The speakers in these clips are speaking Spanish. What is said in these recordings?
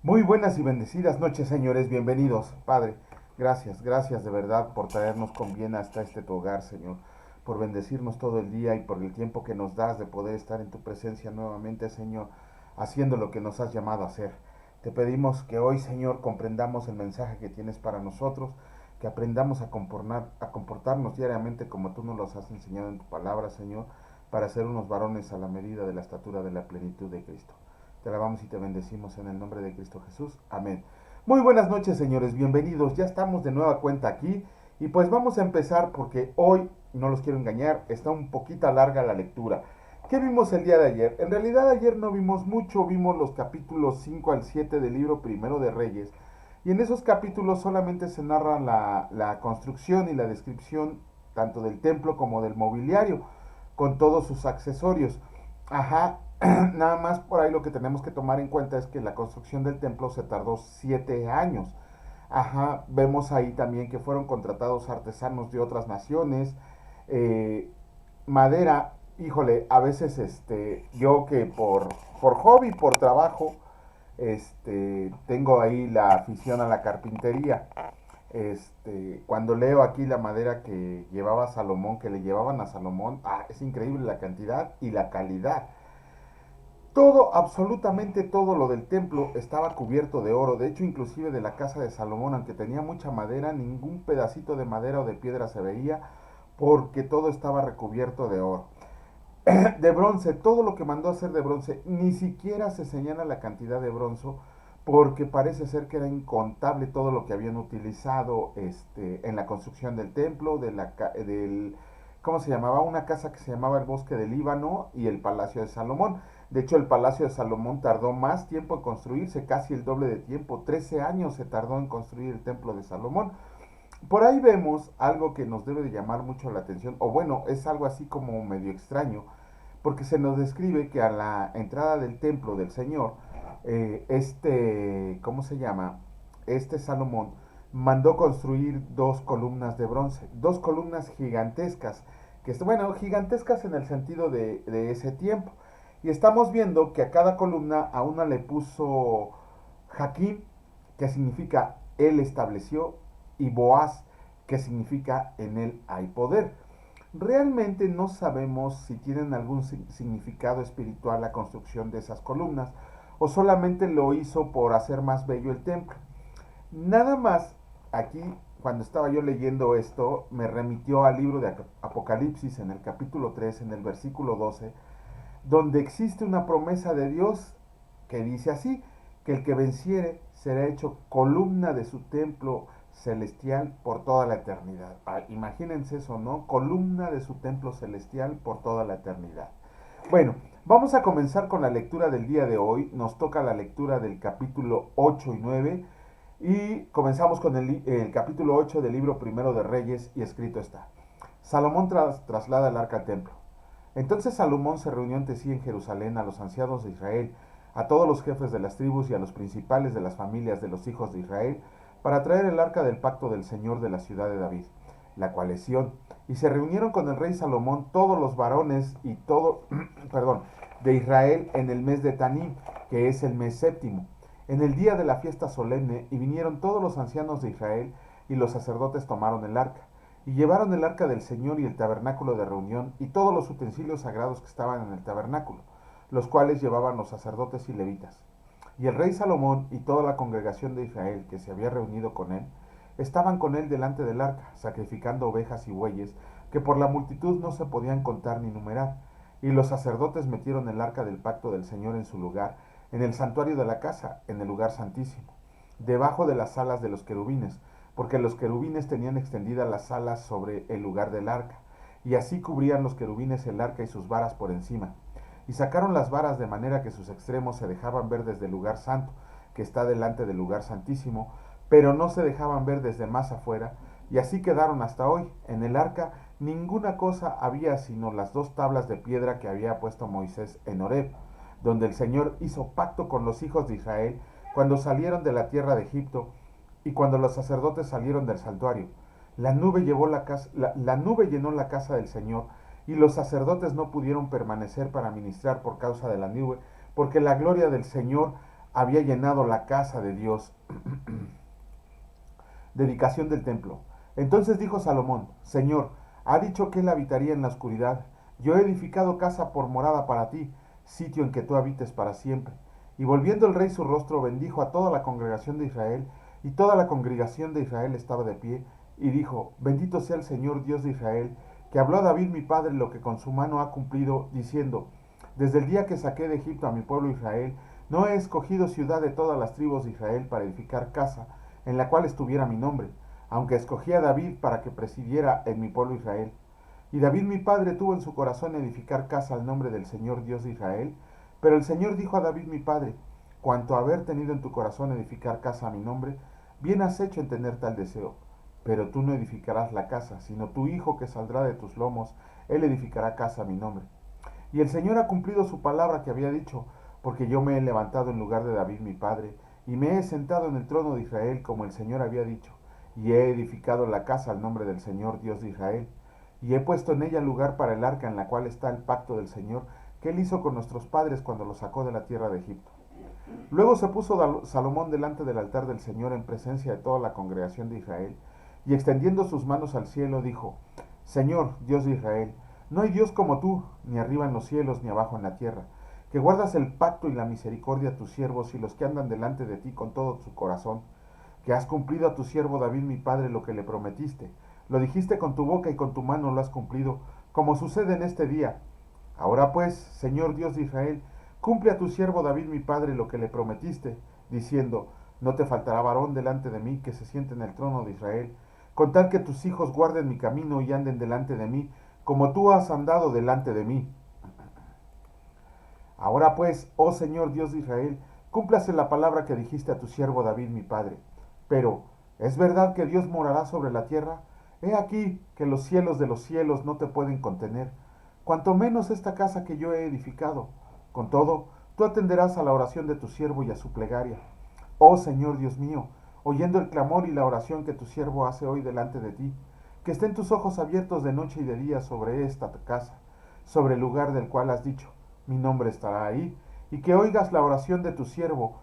Muy buenas y bendecidas noches, señores. Bienvenidos, Padre. Gracias, gracias de verdad por traernos con bien hasta este tu hogar, Señor. Por bendecirnos todo el día y por el tiempo que nos das de poder estar en tu presencia nuevamente, Señor, haciendo lo que nos has llamado a hacer. Te pedimos que hoy, Señor, comprendamos el mensaje que tienes para nosotros, que aprendamos a comportarnos diariamente como tú nos los has enseñado en tu palabra, Señor, para ser unos varones a la medida de la estatura de la plenitud de Cristo. Te alabamos y te bendecimos en el nombre de Cristo Jesús. Amén. Muy buenas noches, señores. Bienvenidos. Ya estamos de nueva cuenta aquí. Y pues vamos a empezar porque hoy, no los quiero engañar, está un poquito larga la lectura. ¿Qué vimos el día de ayer? En realidad ayer no vimos mucho, vimos los capítulos 5 al 7 del libro primero de Reyes. Y en esos capítulos solamente se narra la construcción y la descripción tanto del templo como del mobiliario, con todos sus accesorios. Ajá, nada más por ahí lo que tenemos que tomar en cuenta es que la construcción del templo se tardó 7 años. Ajá, vemos ahí también que fueron contratados artesanos de otras naciones. eh, Madera, híjole, a veces yo que por hobby, por trabajo, tengo ahí la afición a la carpintería. Cuando leo aquí la madera que llevaba Salomón, que le llevaban a Salomón, es increíble la cantidad y la calidad. Todo, absolutamente todo lo del templo estaba cubierto de oro. De hecho, inclusive de la casa de Salomón, aunque tenía mucha madera, ningún pedacito de madera o de piedra se veía porque todo estaba recubierto de oro. De bronce, todo lo que mandó a hacer de bronce, ni siquiera se señala la cantidad de bronce porque parece ser que era incontable todo lo que habían utilizado en la construcción del templo, ¿cómo se llamaba? Una casa que se llamaba el Bosque del Líbano y el Palacio de Salomón. De hecho, el Palacio de Salomón tardó más tiempo en construirse, casi el doble de tiempo. 13 años se tardó en construir el Templo de Salomón. Por ahí vemos algo que nos debe de llamar mucho la atención, o bueno, es algo así como medio extraño, porque se nos describe que a la entrada del templo del Señor, ¿cómo se llama? Este Salomón mandó construir dos columnas de bronce, dos columnas gigantescas, bueno, gigantescas en el sentido de ese tiempo. Y estamos viendo que a cada columna a una le puso Jaquín, que significa él estableció, y Boaz, que significa en él hay poder. Realmente no sabemos si tienen algún significado espiritual la construcción de esas columnas o solamente lo hizo por hacer más bello el templo. Nada más aquí, cuando estaba yo leyendo esto, me remitió al libro de Apocalipsis en el capítulo 3, en el versículo 12, donde existe una promesa de Dios que dice así, que el que venciere será hecho columna de su templo celestial por toda la eternidad. Imagínense eso, ¿no? Columna de su templo celestial por toda la eternidad. Bueno, vamos a comenzar con la lectura del día de hoy. Nos toca la lectura del capítulo 8 y 9 y comenzamos con el capítulo 8 del libro primero de Reyes y escrito está. Salomón traslada el arca al templo. Entonces Salomón se reunió ante sí en Jerusalén a los ancianos de Israel, a todos los jefes de las tribus y a los principales de las familias de los hijos de Israel, para traer el arca del pacto del Señor de la ciudad de David, la cual es Sión. Y se reunieron con el rey Salomón todos los varones y todo, perdón, de Israel en el mes de Tanim, que es el mes séptimo, en el día de la fiesta solemne, y vinieron todos los ancianos de Israel, y los sacerdotes tomaron el arca. Y llevaron el arca del Señor y el tabernáculo de reunión y todos los utensilios sagrados que estaban en el tabernáculo, los cuales llevaban los sacerdotes y levitas. Y el rey Salomón y toda la congregación de Israel que se había reunido con él, estaban con él delante del arca, sacrificando ovejas y bueyes, que por la multitud no se podían contar ni numerar. Y los sacerdotes metieron el arca del pacto del Señor en su lugar, en el santuario de la casa, en el lugar santísimo, debajo de las alas de los querubines, porque los querubines tenían extendidas las alas sobre el lugar del arca, y así cubrían los querubines el arca y sus varas por encima. Y sacaron las varas de manera que sus extremos se dejaban ver desde el lugar santo, que está delante del lugar santísimo, pero no se dejaban ver desde más afuera, y así quedaron hasta hoy. En el arca ninguna cosa había sino las dos tablas de piedra que había puesto Moisés en Horeb, donde el Señor hizo pacto con los hijos de Israel cuando salieron de la tierra de Egipto y cuando los sacerdotes salieron del santuario. La nube llenó la casa del Señor, y los sacerdotes no pudieron permanecer para ministrar por causa de la nube, porque la gloria del Señor había llenado la casa de Dios. Dedicación del templo. Entonces dijo Salomón: Señor, ha dicho que él habitaría en la oscuridad. Yo he edificado casa por morada para ti, sitio en que tú habites para siempre. Y volviendo el rey su rostro, bendijo a toda la congregación de Israel, y toda la congregación de Israel estaba de pie, y dijo: Bendito sea el Señor Dios de Israel, que habló a David mi padre lo que con su mano ha cumplido, diciendo: Desde el día que saqué de Egipto a mi pueblo Israel, no he escogido ciudad de todas las tribus de Israel para edificar casa, en la cual estuviera mi nombre, aunque escogí a David para que presidiera en mi pueblo Israel. Y David mi padre tuvo en su corazón edificar casa al nombre del Señor Dios de Israel, pero el Señor dijo a David mi padre: Cuanto a haber tenido en tu corazón edificar casa a mi nombre, bien has hecho en tener tal deseo. Pero tú no edificarás la casa, sino tu hijo que saldrá de tus lomos, él edificará casa a mi nombre. Y el Señor ha cumplido su palabra que había dicho, porque yo me he levantado en lugar de David mi padre, y me he sentado en el trono de Israel como el Señor había dicho, y he edificado la casa al nombre del Señor Dios de Israel, y he puesto en ella lugar para el arca en la cual está el pacto del Señor que él hizo con nuestros padres cuando los sacó de la tierra de Egipto. Luego se puso Salomón delante del altar del Señor en presencia de toda la congregación de Israel, y extendiendo sus manos al cielo dijo: Señor, Dios de Israel, no hay Dios como tú, ni arriba en los cielos ni abajo en la tierra, que guardas el pacto y la misericordia a tus siervos y los que andan delante de ti con todo su corazón, que has cumplido a tu siervo David mi padre lo que le prometiste. Lo dijiste con tu boca y con tu mano lo has cumplido, como sucede en este día. Ahora pues, Señor Dios de Israel, cumple a tu siervo David mi padre lo que le prometiste, diciendo: No te faltará varón delante de mí que se siente en el trono de Israel, con tal que tus hijos guarden mi camino y anden delante de mí, como tú has andado delante de mí. Ahora pues, oh Señor Dios de Israel, cúmplase la palabra que dijiste a tu siervo David mi padre. Pero, ¿es verdad que Dios morará sobre la tierra? He aquí que los cielos de los cielos no te pueden contener, cuanto menos esta casa que yo he edificado. Con todo, tú atenderás a la oración de tu siervo y a su plegaria. Oh Señor Dios mío, oyendo el clamor y la oración que tu siervo hace hoy delante de ti, que estén tus ojos abiertos de noche y de día sobre esta casa, sobre el lugar del cual has dicho: Mi nombre estará ahí, y que oigas la oración de tu siervo,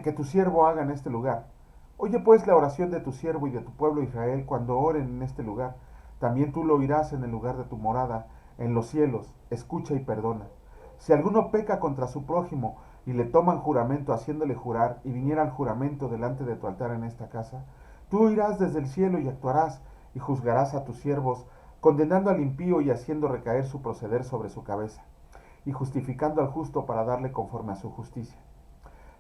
que tu siervo haga en este lugar. Oye pues la oración de tu siervo y de tu pueblo Israel cuando oren en este lugar. También tú lo oirás en el lugar de tu morada, en los cielos. Escucha y perdona. Si alguno peca contra su prójimo y le toman juramento haciéndole jurar y viniera al juramento delante de tu altar en esta casa, tú oirás desde el cielo y actuarás y juzgarás a tus siervos, condenando al impío y haciendo recaer su proceder sobre su cabeza, y justificando al justo para darle conforme a su justicia.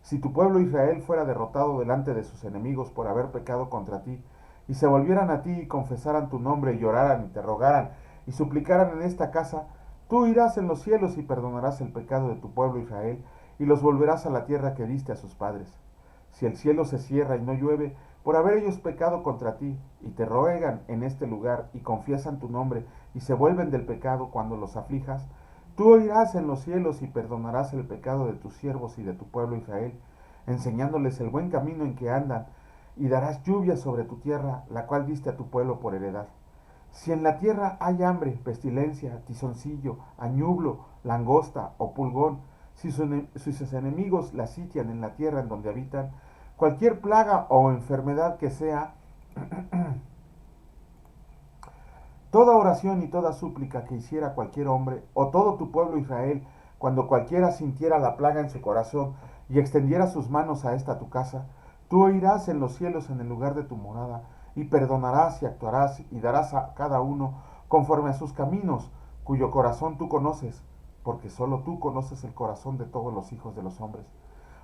Si tu pueblo Israel fuera derrotado delante de sus enemigos por haber pecado contra ti, y se volvieran a ti y confesaran tu nombre y lloraran y te rogaran y suplicaran en esta casa, tú irás en los cielos y perdonarás el pecado de tu pueblo Israel y los volverás a la tierra que diste a sus padres. Si el cielo se cierra y no llueve, por haber ellos pecado contra ti, y te ruegan en este lugar y confiesan tu nombre y se vuelven del pecado cuando los aflijas, tú oirás en los cielos y perdonarás el pecado de tus siervos y de tu pueblo Israel, enseñándoles el buen camino en que andan, y darás lluvia sobre tu tierra, la cual diste a tu pueblo por heredad. Si en la tierra hay hambre, pestilencia, tizoncillo, añublo, langosta o pulgón, si sus enemigos la sitian en la tierra en donde habitan, cualquier plaga o enfermedad que sea, toda oración y toda súplica que hiciera cualquier hombre, o todo tu pueblo Israel, cuando cualquiera sintiera la plaga en su corazón y extendiera sus manos a esta tu casa, tú oirás en los cielos en el lugar de tu morada, y perdonarás y actuarás y darás a cada uno conforme a sus caminos, cuyo corazón tú conoces, porque solo tú conoces el corazón de todos los hijos de los hombres,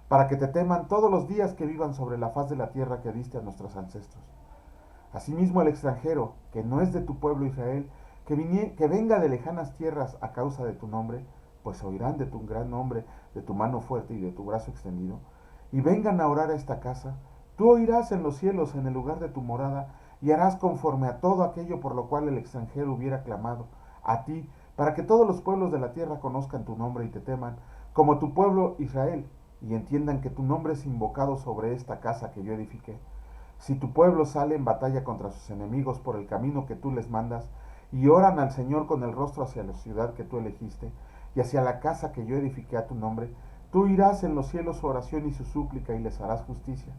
para que te teman todos los días que vivan sobre la faz de la tierra que diste a nuestros ancestros. Asimismo el extranjero, que no es de tu pueblo Israel, que venga de lejanas tierras a causa de tu nombre, pues oirán de tu gran nombre, de tu mano fuerte y de tu brazo extendido, y vengan a orar a esta casa, tú oirás en los cielos en el lugar de tu morada, y harás conforme a todo aquello por lo cual el extranjero hubiera clamado a ti, para que todos los pueblos de la tierra conozcan tu nombre y te teman, como tu pueblo Israel, y entiendan que tu nombre es invocado sobre esta casa que yo edifiqué. Si tu pueblo sale en batalla contra sus enemigos por el camino que tú les mandas, y oran al Señor con el rostro hacia la ciudad que tú elegiste, y hacia la casa que yo edifiqué a tu nombre, Tú oirás en los cielos su oración y su súplica y les harás justicia.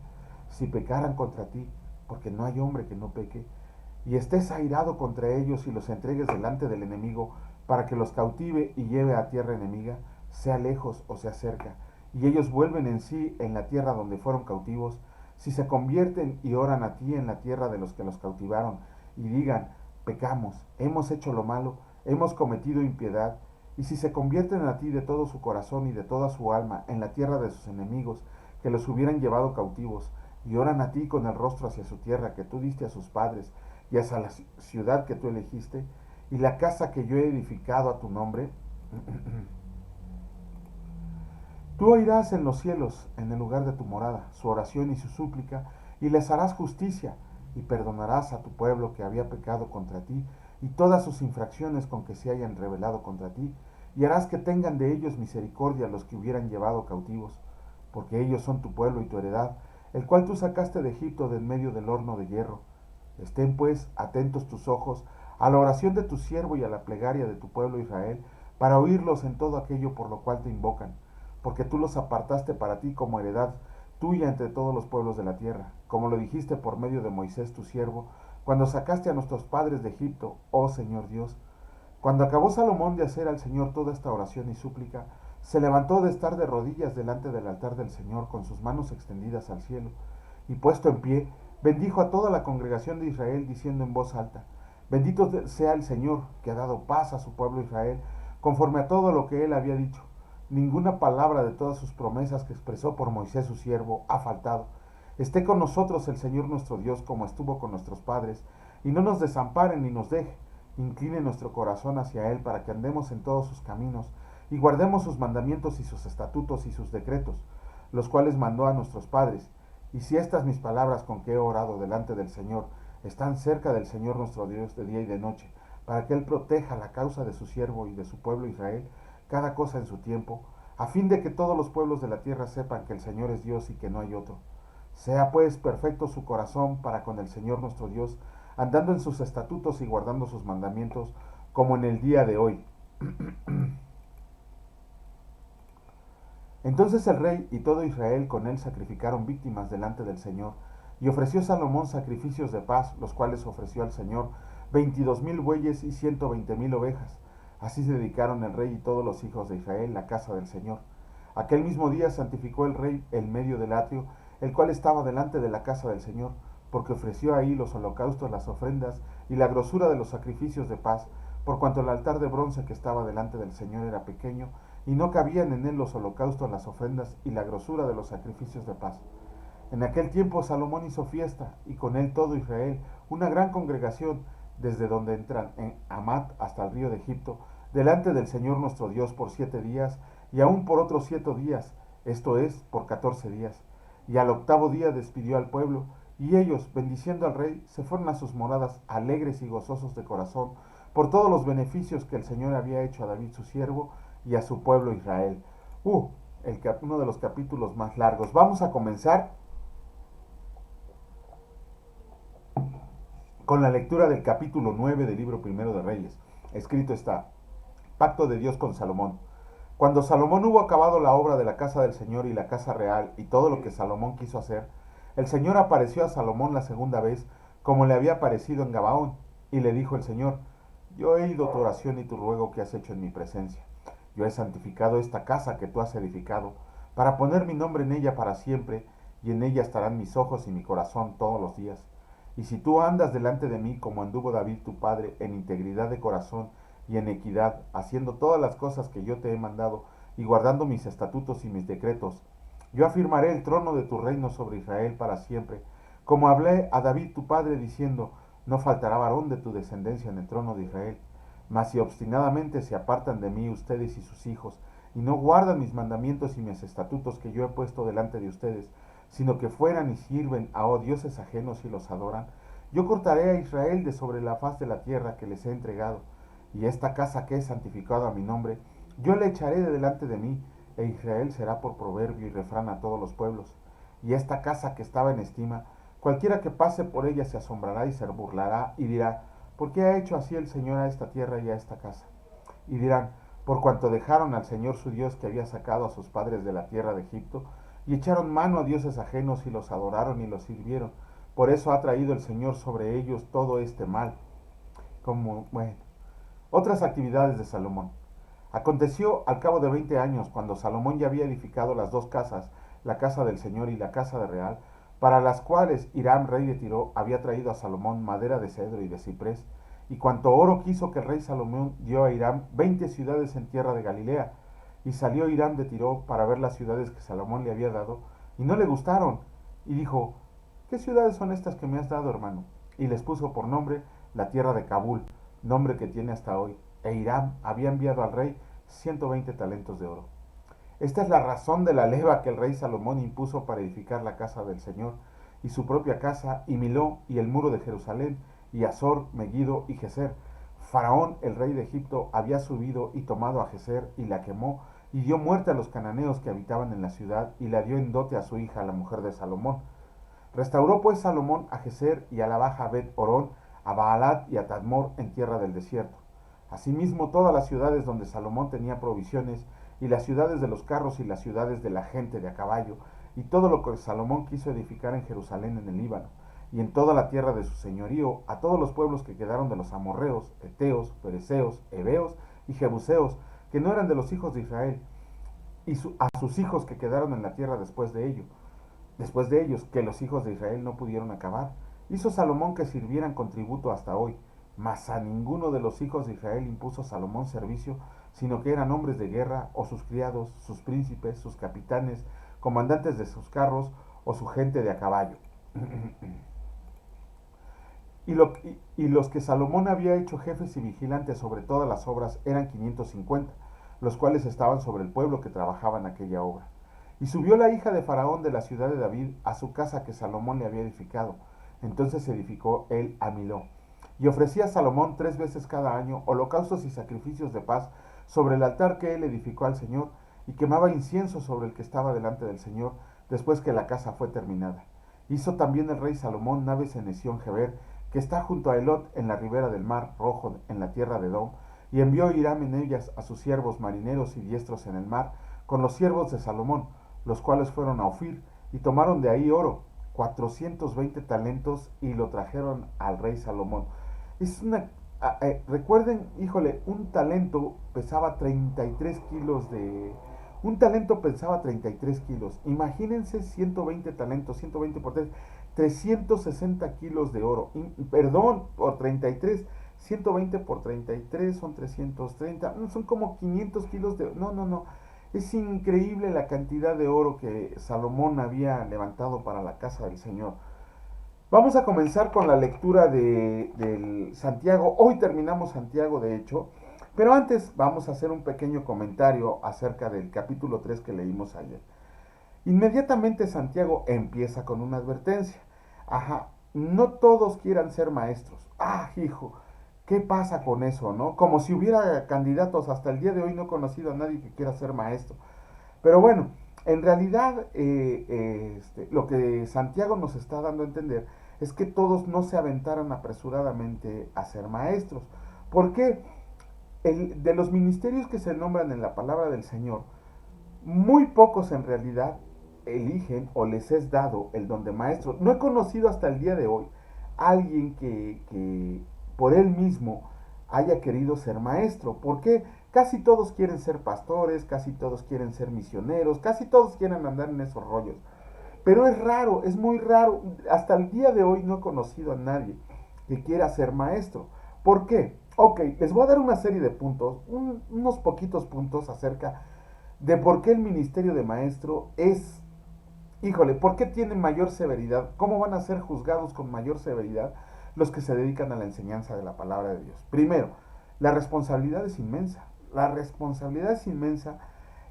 Si pecaran contra ti, porque no hay hombre que no peque, y estés airado contra ellos y los entregues delante del enemigo, para que los cautive y lleve a tierra enemiga, sea lejos o sea cerca, y ellos vuelven en sí en la tierra donde fueron cautivos, si se convierten y oran a ti en la tierra de los que los cautivaron, y digan, pecamos, hemos hecho lo malo, hemos cometido impiedad, y si se convierten a ti de todo su corazón y de toda su alma en la tierra de sus enemigos, que los hubieran llevado cautivos, y oran a ti con el rostro hacia su tierra que tú diste a sus padres, y hacia la ciudad que tú elegiste, y la casa que yo he edificado a tu nombre, tú oirás en los cielos, en el lugar de tu morada, su oración y su súplica, y les harás justicia, y perdonarás a tu pueblo que había pecado contra ti, y todas sus infracciones con que se hayan rebelado contra ti, y harás que tengan de ellos misericordia los que hubieran llevado cautivos, porque ellos son tu pueblo y tu heredad, el cual tú sacaste de Egipto de en medio del horno de hierro. Estén pues atentos tus ojos a la oración de tu siervo y a la plegaria de tu pueblo Israel, para oírlos en todo aquello por lo cual te invocan, porque tú los apartaste para ti como heredad tuya entre todos los pueblos de la tierra, como lo dijiste por medio de Moisés tu siervo, cuando sacaste a nuestros padres de Egipto, oh Señor Dios. Cuando acabó Salomón de hacer al Señor toda esta oración y súplica, se levantó de estar de rodillas delante del altar del Señor con sus manos extendidas al cielo, y puesto en pie, bendijo a toda la congregación de Israel, diciendo en voz alta, bendito sea el Señor, que ha dado paz a su pueblo Israel, conforme a todo lo que él había dicho. Ninguna palabra de todas sus promesas que expresó por Moisés su siervo ha faltado. Esté con nosotros el Señor nuestro Dios como estuvo con nuestros padres, y no nos desampare ni nos deje. Incline nuestro corazón hacia Él para que andemos en todos sus caminos y guardemos sus mandamientos y sus estatutos y sus decretos, los cuales mandó a nuestros padres. Y si estas mis palabras con que he orado delante del Señor están cerca del Señor nuestro Dios de día y de noche, para que Él proteja la causa de su siervo y de su pueblo Israel, cada cosa en su tiempo, a fin de que todos los pueblos de la tierra sepan que el Señor es Dios y que no hay otro. Sea pues perfecto su corazón para con el Señor nuestro Dios, andando en sus estatutos y guardando sus mandamientos, como en el día de hoy. Entonces el rey y todo Israel con él sacrificaron víctimas delante del Señor, y ofreció Salomón sacrificios de paz, los cuales ofreció al Señor 22,000 bueyes y 120,000 ovejas. Así se dedicaron el rey y todos los hijos de Israel la casa del Señor. Aquel mismo día santificó el rey el medio del atrio, el cual estaba delante de la casa del Señor, porque ofreció ahí los holocaustos, las ofrendas y la grosura de los sacrificios de paz, por cuanto el altar de bronce que estaba delante del Señor era pequeño, y no cabían en él los holocaustos, las ofrendas y la grosura de los sacrificios de paz. En aquel tiempo Salomón hizo fiesta, y con él todo Israel, una gran congregación, desde donde entran en Amat hasta el río de Egipto, delante del Señor nuestro Dios por 7 días, y aún por otros 7 días, esto es, por 14 días. Y al octavo día despidió al pueblo, y ellos, bendiciendo al rey, se fueron a sus moradas alegres y gozosos de corazón, por todos los beneficios que el Señor había hecho a David su siervo y a su pueblo Israel. Uno de los capítulos más largos. Vamos a comenzar con la lectura del capítulo 9 del libro primero de Reyes. Escrito está: Pacto de Dios con Salomón. Cuando Salomón hubo acabado la obra de la casa del Señor y la casa real y todo lo que Salomón quiso hacer, el Señor apareció a Salomón la segunda vez, como le había aparecido en Gabaón, y le dijo el Señor: Yo he oído tu oración y tu ruego que has hecho en mi presencia. Yo he santificado esta casa que tú has edificado, para poner mi nombre en ella para siempre, y en ella estarán mis ojos y mi corazón todos los días. Y si tú andas delante de mí como anduvo David tu padre, en integridad de corazón y en equidad, haciendo todas las cosas que yo te he mandado, y guardando mis estatutos y mis decretos, yo afirmaré el trono de tu reino sobre Israel para siempre, como hablé a David tu padre, diciendo: No faltará varón de tu descendencia en el trono de Israel. Mas si obstinadamente se apartan de mí ustedes y sus hijos, y no guardan mis mandamientos y mis estatutos que yo he puesto delante de ustedes, sino que fueran y sirven a dioses ajenos y los adoran, yo cortaré a Israel de sobre la faz de la tierra que les he entregado, y esta casa que he santificado a mi nombre, yo le echaré de delante de mí, e Israel será por proverbio y refrán a todos los pueblos. Y esta casa que estaba en estima, cualquiera que pase por ella se asombrará y se burlará y dirá: ¿Por qué ha hecho así el Señor a esta tierra y a esta casa? Y dirán: por cuanto dejaron al Señor su Dios que había sacado a sus padres de la tierra de Egipto, y echaron mano a dioses ajenos y los adoraron y los sirvieron. Por eso ha traído el Señor sobre ellos todo este mal. Como, bueno, otras actividades de Salomón. Aconteció al cabo de 20 años, cuando Salomón ya había edificado las dos casas, la casa del Señor y la casa de Real, para las cuales Hiram, rey de Tiro, había traído a Salomón madera de cedro y de ciprés, y cuanto oro quiso que el rey Salomón dio a Hiram 20 ciudades en tierra de Galilea. Y salió Hiram de Tiro para ver las ciudades que Salomón le había dado, y no le gustaron, y dijo, ¿qué ciudades son estas que me has dado, hermano? Y les puso por nombre la tierra de Kabul, nombre que tiene hasta hoy. E Hiram había enviado al rey 120 talentos de oro. Esta es la razón de la leva que el rey Salomón impuso para edificar la casa del Señor, y su propia casa, y Miló, y el muro de Jerusalén, y Azor, Megiddo y Geser. Faraón, el rey de Egipto, había subido y tomado a Geser, y la quemó, y dio muerte a los cananeos que habitaban en la ciudad, y la dio en dote a su hija, la mujer de Salomón. Restauró pues Salomón a Geser y a la baja Bet Orón, a Baalat y a Tadmor en tierra del desierto. Asimismo todas las ciudades donde Salomón tenía provisiones, y las ciudades de los carros y las ciudades de la gente de a caballo, y todo lo que Salomón quiso edificar en Jerusalén en el Líbano, y en toda la tierra de su señorío, a todos los pueblos que quedaron de los amorreos, eteos, fereceos, heveos y jebuseos, que no eran de los hijos de Israel, y a sus hijos que quedaron en la tierra después de ellos, que los hijos de Israel no pudieron acabar. Hizo Salomón que sirvieran con tributo hasta hoy, mas a ninguno de los hijos de Israel impuso Salomón servicio, sino que eran hombres de guerra, o sus criados, sus príncipes, sus capitanes, comandantes de sus carros, o su gente de a caballo. Y los que Salomón había hecho jefes y vigilantes sobre todas las obras eran 550, los cuales estaban sobre el pueblo que trabajaba en aquella obra. Y subió la hija de Faraón de la ciudad de David a su casa que Salomón le había edificado. Entonces edificó él a Miló. Y ofrecía a Salomón 3 veces cada año holocaustos y sacrificios de paz sobre el altar que él edificó al Señor, y quemaba incienso sobre el que estaba delante del Señor, después que la casa fue terminada. Hizo también el rey Salomón naves en Esión-Geber, que está junto a Elot en la ribera del mar Rojo, en la tierra de Edom, y envió Hiram en ellas a sus siervos marineros y diestros en el mar, con los siervos de Salomón, los cuales fueron a Ofir, y tomaron de ahí oro, 420 talentos, y lo trajeron al rey Salomón. Es una, recuerden, híjole, un talento pesaba 33 kilos. Imagínense 120 talentos, 120 por 3, 360 kilos de oro. Perdón, por 33, 120 por 33 son 330, son como 500 kilos de... No. Es increíble la cantidad de oro que Salomón había levantado para la casa del Señor. Vamos a comenzar con la lectura del Santiago. Hoy terminamos Santiago, de hecho, pero antes vamos a hacer un pequeño comentario acerca del capítulo 3 que leímos ayer. Inmediatamente Santiago empieza con una advertencia. No todos quieran ser maestros. Hijo, ¿qué pasa con eso, no? Como si hubiera candidatos. Hasta el día de hoy no he conocido a nadie que quiera ser maestro. Pero bueno, en realidad lo que Santiago nos está dando a entender es que todos no se aventaran apresuradamente a ser maestros. ¿Por qué? De los ministerios que se nombran en la palabra del Señor, muy pocos en realidad eligen o les es dado el don de maestro. No he conocido hasta el día de hoy a alguien que por él mismo haya querido ser maestro. ¿Por qué? Casi todos quieren ser pastores, casi todos quieren ser misioneros, casi todos quieren andar en esos rollos. Pero es raro, es muy raro. Hasta el día de hoy no he conocido a nadie que quiera ser maestro. ¿Por qué? Ok, les voy a dar una serie de puntos, unos poquitos puntos acerca de por qué el ministerio de maestro es, ¿por qué tiene mayor severidad? ¿Cómo van a ser juzgados con mayor severidad los que se dedican a la enseñanza de la palabra de Dios? Primero, la responsabilidad es inmensa. La responsabilidad es inmensa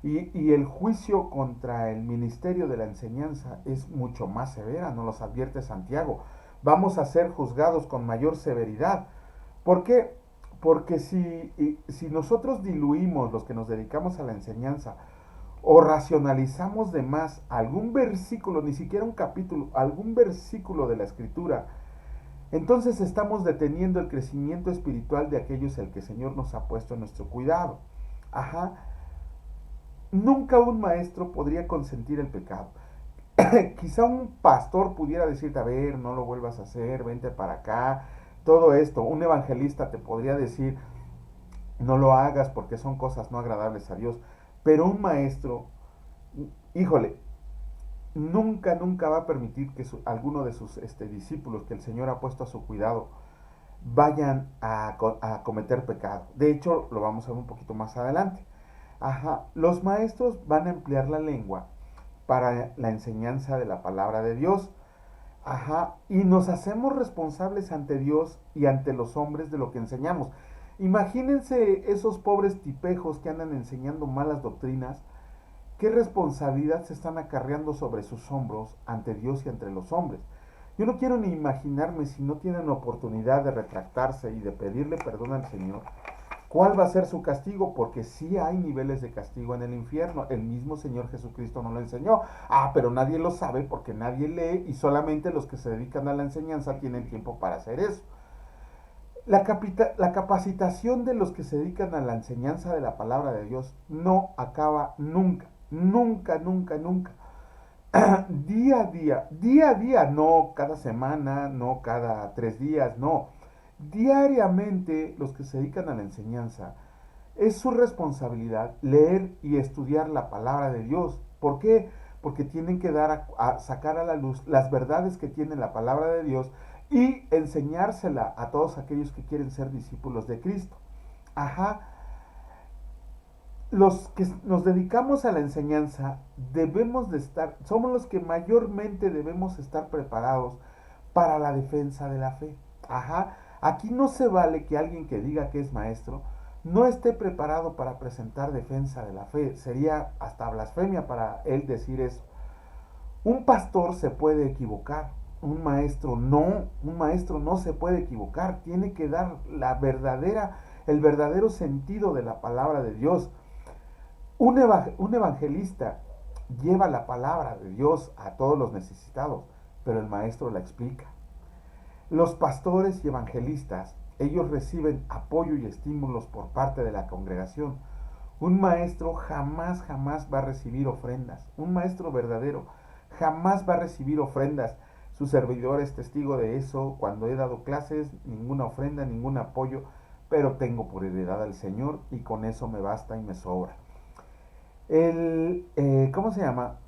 y el juicio contra el ministerio de la enseñanza es mucho más severa, nos los advierte Santiago. Vamos a ser juzgados con mayor severidad. ¿Por qué? Porque si nosotros diluimos los que nos dedicamos a la enseñanza o racionalizamos de más algún versículo, ni siquiera un capítulo, algún versículo de la Escritura, entonces estamos deteniendo el crecimiento espiritual de aquellos el que el Señor nos ha puesto en nuestro cuidado. Ajá. Nunca un maestro podría consentir el pecado. Quizá un pastor pudiera decirte, a ver, no lo vuelvas a hacer, vente para acá, todo esto. Un evangelista te podría decir, no lo hagas porque son cosas no agradables a Dios. Pero un maestro, híjole, nunca va a permitir que alguno de sus discípulos que el Señor ha puesto a su cuidado vayan a cometer pecado. De hecho, lo vamos a ver un poquito más adelante. Ajá, los maestros van a emplear la lengua para la enseñanza de la palabra de Dios. Ajá, y nos hacemos responsables ante Dios y ante los hombres de lo que enseñamos. Imagínense esos pobres tipejos que andan enseñando malas doctrinas, qué responsabilidad se están acarreando sobre sus hombros ante Dios y ante los hombres. Yo no quiero ni imaginarme si no tienen oportunidad de retractarse y de pedirle perdón al Señor, ¿cuál va a ser su castigo? Porque sí hay niveles de castigo en el infierno. El mismo Señor Jesucristo nos lo enseñó. Pero nadie lo sabe porque nadie lee y solamente los que se dedican a la enseñanza tienen tiempo para hacer eso. La capacitación de los que se dedican a la enseñanza de la palabra de Dios no acaba nunca. Nunca. Día a día, no cada semana, no cada 3 días, no. Diariamente los que se dedican a la enseñanza es su responsabilidad leer y estudiar la palabra de Dios. ¿Por qué? Porque tienen que sacar a la luz las verdades que tiene la palabra de Dios y enseñársela a todos aquellos que quieren ser discípulos de Cristo. Ajá. Los que nos dedicamos a la enseñanza somos los que mayormente debemos estar preparados para la defensa de la fe. Ajá. Aquí no se vale que alguien que diga que es maestro no esté preparado para presentar defensa de la fe. Sería hasta blasfemia para él decir eso. Un pastor se puede equivocar, un maestro no se puede equivocar, tiene que dar el verdadero sentido de la palabra de Dios. Un evangelista lleva la palabra de Dios a todos los necesitados, pero el maestro la explica. Los pastores y evangelistas, ellos reciben apoyo y estímulos por parte de la congregación. Un maestro jamás va a recibir ofrendas. Un maestro verdadero jamás va a recibir ofrendas. Su servidor es testigo de eso. Cuando he dado clases, ninguna ofrenda, ningún apoyo, pero tengo por heredad al Señor y con eso me basta y me sobra. ¿Cómo se llama?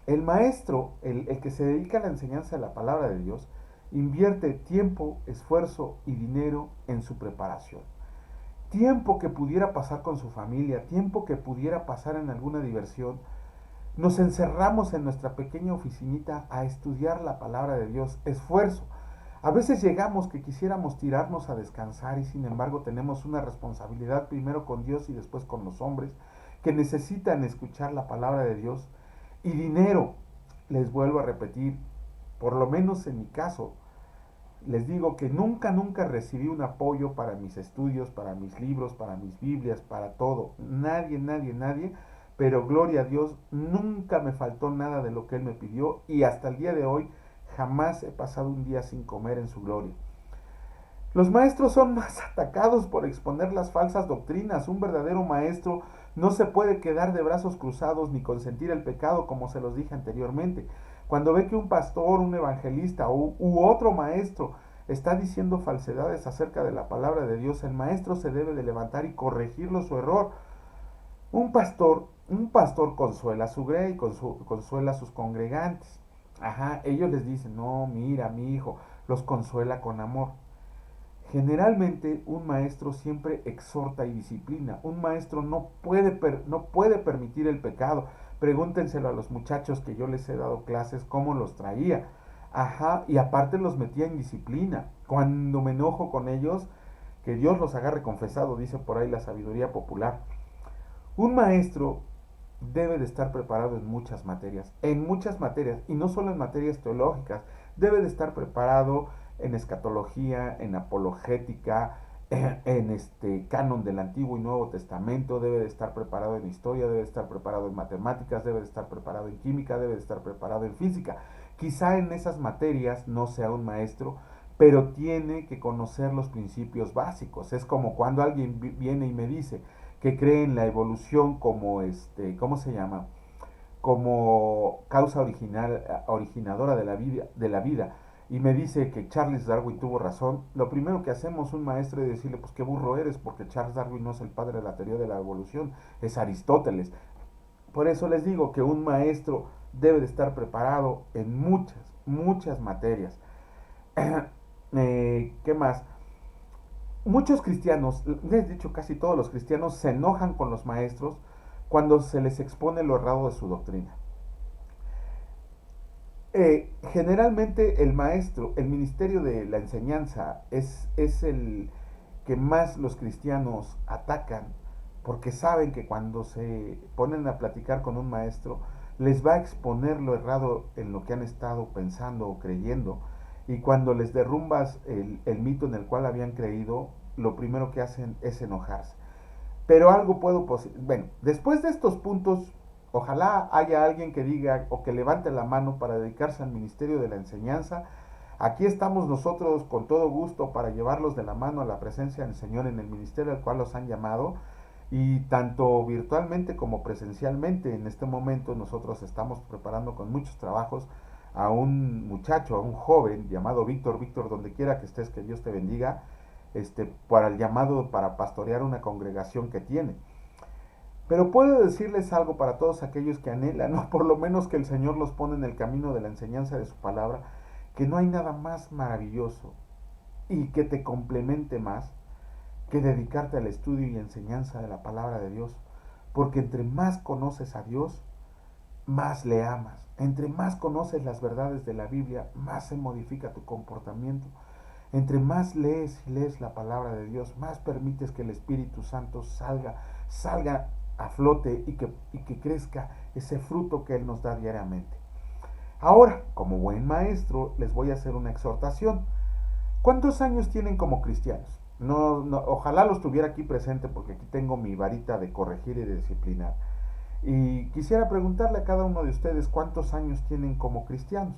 El maestro, el que se dedica a la enseñanza de la palabra de Dios, invierte tiempo, esfuerzo y dinero en su preparación. Tiempo que pudiera pasar con su familia, tiempo que pudiera pasar en alguna diversión. Nos encerramos en nuestra pequeña oficinita a estudiar la palabra de Dios. Esfuerzo. A veces llegamos que quisiéramos tirarnos a descansar y sin embargo tenemos una responsabilidad primero con Dios y después con los hombres que necesitan escuchar la palabra de Dios. Y dinero, les vuelvo a repetir, por lo menos en mi caso, les digo que nunca recibí un apoyo para mis estudios, para mis libros, para mis Biblias, para todo. Nadie, pero gloria a Dios, nunca me faltó nada de lo que Él me pidió y hasta el día de hoy jamás he pasado un día sin comer en su gloria. Los maestros son más atacados por exponer las falsas doctrinas. Un verdadero maestro no se puede quedar de brazos cruzados ni consentir el pecado, como se los dije anteriormente. Cuando ve que un pastor, un evangelista u otro maestro está diciendo falsedades acerca de la palabra de Dios, el maestro se debe de levantar y corregirlo su error. Un pastor consuela a su grey, consuela a sus congregantes. Ajá, ellos les dicen, no, mira, mi hijo, los consuela con amor. Generalmente un maestro siempre exhorta y disciplina. Un maestro no puede permitir el pecado. Pregúntenselo a los muchachos que yo les he dado clases cómo los traía. Ajá, y aparte los metía en disciplina. Cuando me enojo con ellos, que Dios los agarre confesado, dice por ahí la sabiduría popular. Un maestro debe de estar preparado en muchas materias, y no solo en materias teológicas, debe de estar preparado en escatología, en apologética, en canon del Antiguo y Nuevo Testamento, debe de estar preparado en historia, debe de estar preparado en matemáticas, debe de estar preparado en química, debe de estar preparado en física. Quizá en esas materias no sea un maestro, pero tiene que conocer los principios básicos. Es como cuando alguien viene y me dice, que cree en la evolución como ¿cómo se llama? Como causa originadora de la vida, y me dice que Charles Darwin tuvo razón, lo primero que hacemos un maestro es decirle, pues qué burro eres, porque Charles Darwin no es el padre de la teoría de la evolución, es Aristóteles. Por eso les digo que un maestro debe de estar preparado en muchas materias. ¿Qué más? Muchos cristianos, les he dicho casi todos los cristianos, se enojan con los maestros cuando se les expone lo errado de su doctrina. Generalmente el maestro, el ministerio de la enseñanza es el que más los cristianos atacan, porque saben que cuando se ponen a platicar con un maestro les va a exponer lo errado en lo que han estado pensando o creyendo, y cuando les derrumbas el mito en el cual habían creído, lo primero que hacen es enojarse. Pero algo bueno, después de estos puntos, ojalá haya alguien que diga o que levante la mano para dedicarse al ministerio de la enseñanza. Aquí estamos nosotros con todo gusto para llevarlos de la mano a la presencia del Señor en el ministerio al cual los han llamado, y tanto virtualmente como presencialmente. En este momento nosotros estamos preparando con muchos trabajos a un muchacho, a un joven llamado Víctor. Víctor, donde quiera que estés, que Dios te bendiga, para el llamado para pastorear una congregación que tiene. Pero puedo decirles algo para todos aquellos que anhelan, ¿no? Por lo menos que el Señor los pone en el camino de la enseñanza de su palabra, que no hay nada más maravilloso y que te complemente más que dedicarte al estudio y enseñanza de la palabra de Dios. Porque entre más conoces a Dios, más le amas. Entre más conoces las verdades de la Biblia, más se modifica tu comportamiento. Entre más lees y lees la palabra de Dios, más permites que el Espíritu Santo salga a flote y que crezca ese fruto que Él nos da diariamente. Ahora, como buen maestro, les voy a hacer una exhortación. ¿Cuántos años tienen como cristianos? Ojalá los tuviera aquí presente, porque aquí tengo mi varita de corregir y de disciplinar. Y quisiera preguntarle a cada uno de ustedes cuántos años tienen como cristianos.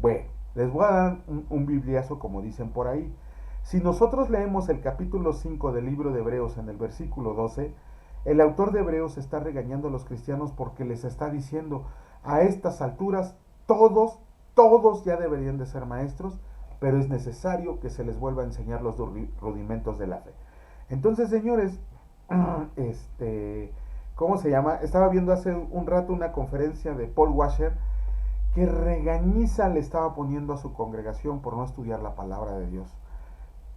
Bueno, les voy a dar un bibliazo, como dicen por ahí. Si nosotros leemos el capítulo 5 del libro de Hebreos en el versículo 12, el autor de Hebreos está regañando a los cristianos porque les está diciendo, a estas alturas todos ya deberían de ser maestros, pero es necesario que se les vuelva a enseñar los rudimentos de la fe. Entonces, señores, ¿cómo se llama? Estaba viendo hace un rato una conferencia de Paul Washer, que regañiza le estaba poniendo a su congregación por no estudiar la palabra de Dios.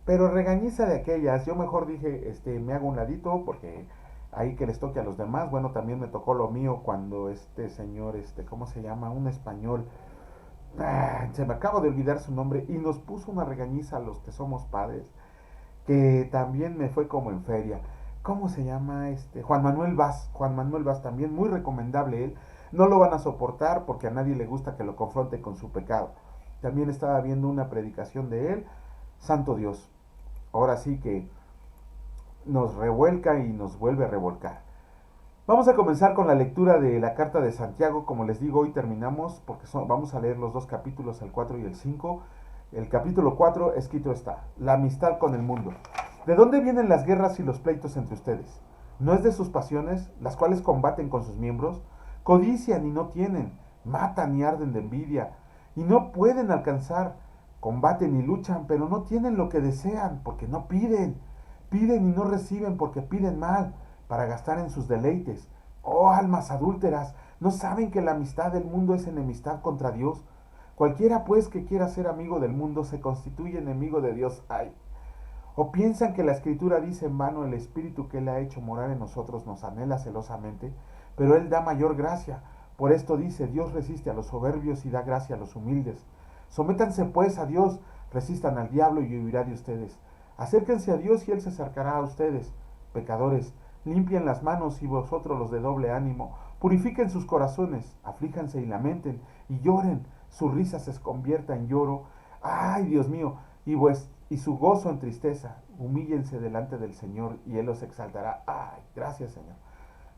Pero regañiza de aquellas. Yo mejor dije, me hago un ladito, porque ahí que les toque a los demás. Bueno, también me tocó lo mío cuando este señor, ¿cómo se llama? Un español, se me acaba de olvidar su nombre, y nos puso una regañiza a los que somos padres, que también me fue como en feria. ¿Cómo se llama? Juan Manuel Vaz. Juan Manuel Vaz también, muy recomendable él. No lo van a soportar porque a nadie le gusta que lo confronte con su pecado. También estaba viendo una predicación de él. Santo Dios. Ahora sí que nos revuelca y nos vuelve a revolcar. Vamos a comenzar con la lectura de la carta de Santiago. Como les digo, hoy terminamos porque vamos a leer los dos capítulos, el 4 y el 5. El capítulo 4 escrito está: la amistad con el mundo. ¿De dónde vienen las guerras y los pleitos entre ustedes? ¿No es de sus pasiones, las cuales combaten con sus miembros? Codician y no tienen, matan y arden de envidia, y no pueden alcanzar. Combaten y luchan, pero no tienen lo que desean, porque no piden. Piden y no reciben, porque piden mal, para gastar en sus deleites. Oh, almas adúlteras, ¿no saben que la amistad del mundo es enemistad contra Dios? Cualquiera pues que quiera ser amigo del mundo se constituye enemigo de Dios. Ay. ¿O piensan que la Escritura dice en vano, el Espíritu que Él ha hecho morar en nosotros nos anhela celosamente? Pero Él da mayor gracia. Por esto dice, Dios resiste a los soberbios y da gracia a los humildes. Sométanse pues a Dios, resistan al diablo y huirá de ustedes. Acérquense a Dios y Él se acercará a ustedes. Pecadores, limpien las manos y vosotros los de doble ánimo. Purifiquen sus corazones, aflíjanse y lamenten, y lloren. Su risa se convierta en lloro. Ay, Dios mío, y su gozo en tristeza. Humíllense delante del Señor y Él los exaltará. Ay, gracias, Señor.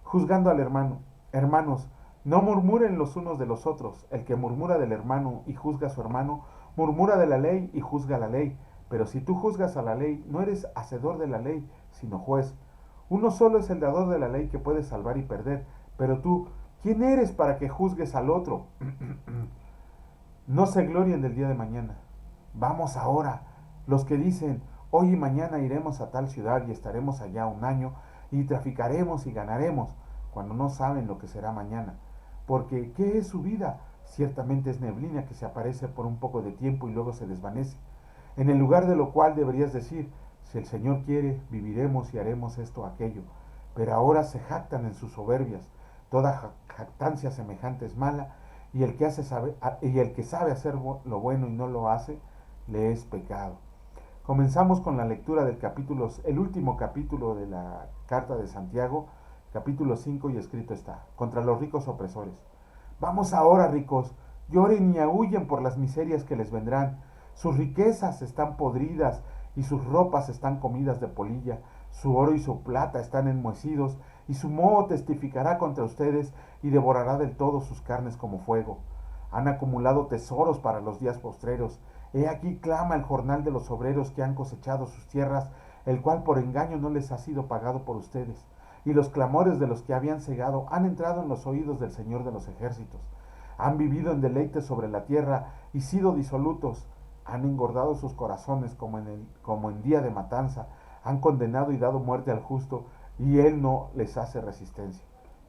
Juzgando al hermano. Hermanos, no murmuren los unos de los otros. El que murmura del hermano y juzga a su hermano, murmura de la ley y juzga la ley. Pero si tú juzgas a la ley, no eres hacedor de la ley, sino juez. Uno solo es el dador de la ley que puede salvar y perder. Pero tú, ¿quién eres para que juzgues al otro? No se glorien del día de mañana. Vamos ahora. Los que dicen, hoy y mañana iremos a tal ciudad y estaremos allá un año y traficaremos y ganaremos, cuando no saben lo que será mañana. Porque, ¿qué es su vida? Ciertamente es neblina que se aparece por un poco de tiempo y luego se desvanece. En el lugar de lo cual deberías decir, si el Señor quiere, viviremos y haremos esto o aquello. Pero ahora se jactan en sus soberbias. Toda jactancia semejante es mala, y el que sabe hacer lo bueno y no lo hace, le es pecado. Comenzamos con la lectura del el último capítulo de la carta de Santiago, capítulo 5, y escrito está: contra los ricos opresores. Vamos ahora, ricos, lloren y aúllen por las miserias que les vendrán. Sus riquezas están podridas y sus ropas están comidas de polilla. Su oro y su plata están enmohecidos, y su moho testificará contra ustedes y devorará del todo sus carnes como fuego. Han acumulado tesoros para los días postreros. He aquí clama el jornal de los obreros que han cosechado sus tierras, el cual por engaño no les ha sido pagado por ustedes. Y los clamores de los que habían cegado han entrado en los oídos del Señor de los ejércitos. Han vivido en deleite sobre la tierra y sido disolutos. Han engordado sus corazones como en día de matanza. Han condenado y dado muerte al justo, y él no les hace resistencia.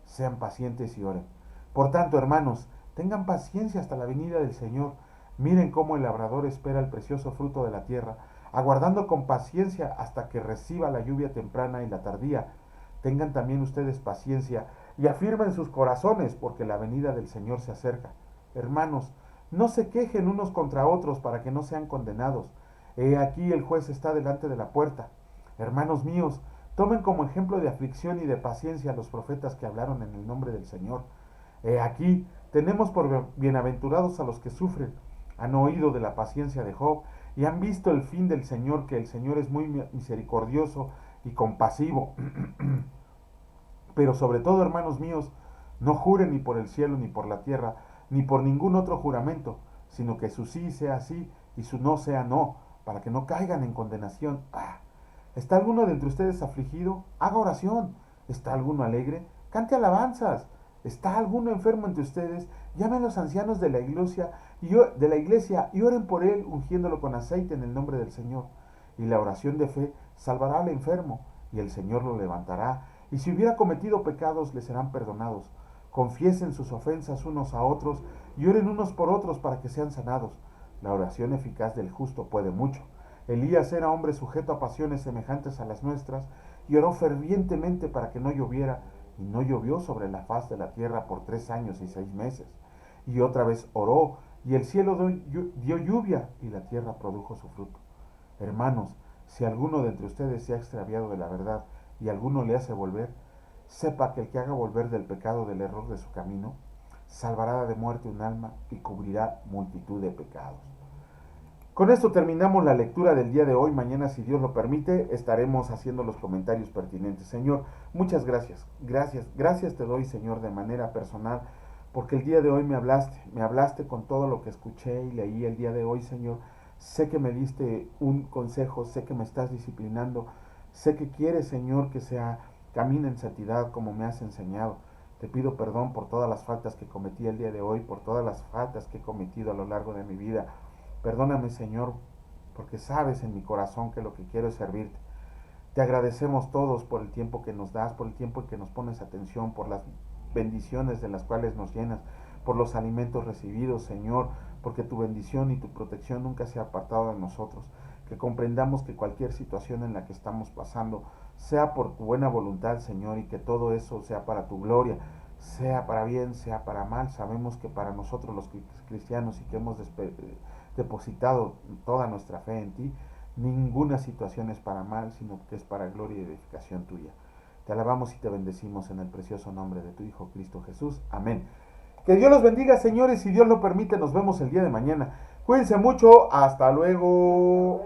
Sean pacientes y oren. Por tanto, hermanos, tengan paciencia hasta la venida del Señor. Miren cómo el labrador espera el precioso fruto de la tierra, aguardando con paciencia hasta que reciba la lluvia temprana y la tardía. Tengan también ustedes paciencia y afirmen sus corazones, porque la venida del Señor se acerca. Hermanos, no se quejen unos contra otros para que no sean condenados. He aquí el juez está delante de la puerta. Hermanos míos, tomen como ejemplo de aflicción y de paciencia a los profetas que hablaron en el nombre del Señor. He aquí, tenemos por bienaventurados a los que sufren. Han oído de la paciencia de Job y han visto el fin del Señor, que el Señor es muy misericordioso y compasivo. Pero sobre todo, hermanos míos, no juren ni por el cielo, ni por la tierra, ni por ningún otro juramento, sino que su sí sea sí y su no sea no, para que no caigan en condenación. ¿Está alguno de entre ustedes afligido? Haga oración. ¿Está alguno alegre? Cante alabanzas. ¿Está alguno enfermo entre ustedes? Llamen a los ancianos de la iglesia y oren por él, ungiéndolo con aceite en el nombre del Señor. Y la oración de fe salvará al enfermo, y el Señor lo levantará. Y si hubiera cometido pecados, le serán perdonados. Confiesen sus ofensas unos a otros y oren unos por otros para que sean sanados. La oración eficaz del justo puede mucho. Elías era hombre sujeto a pasiones semejantes a las nuestras y oró fervientemente para que no lloviera, y no llovió sobre la faz de la tierra por 3 años y 6 meses. Y otra vez oró, y el cielo dio lluvia, y la tierra produjo su fruto. Hermanos, si alguno de entre ustedes se ha extraviado de la verdad y alguno le hace volver, sepa que el que haga volver del pecado, del error de su camino, salvará de muerte un alma y cubrirá multitud de pecados. Con esto terminamos la lectura del día de hoy. Mañana, si Dios lo permite, estaremos haciendo los comentarios pertinentes. Señor, muchas gracias. Gracias te doy, Señor, de manera personal, porque el día de hoy me hablaste con todo lo que escuché y leí el día de hoy, Señor. Sé que me diste un consejo, sé que me estás disciplinando, sé que quieres, Señor, que camine en santidad como me has enseñado. Te pido perdón por todas las faltas que cometí el día de hoy, por todas las faltas que he cometido a lo largo de mi vida. Perdóname, Señor, porque sabes en mi corazón que lo que quiero es servirte. Te agradecemos todos por el tiempo que nos das, por el tiempo en que nos pones atención, por las bendiciones de las cuales nos llenas, por los alimentos recibidos, Señor, porque tu bendición y tu protección nunca se ha apartado de nosotros. Que comprendamos que cualquier situación en la que estamos pasando sea por tu buena voluntad, Señor, y que todo eso sea para tu gloria, sea para bien, sea para mal. Sabemos que para nosotros los cristianos y que hemos depositado toda nuestra fe en ti, ninguna situación es para mal, sino que es para gloria y edificación tuya. Te alabamos y te bendecimos en el precioso nombre de tu Hijo Cristo Jesús. Amén. Que Dios los bendiga, señores. Si Dios lo permite, nos vemos el día de mañana. Cuídense mucho. Hasta luego.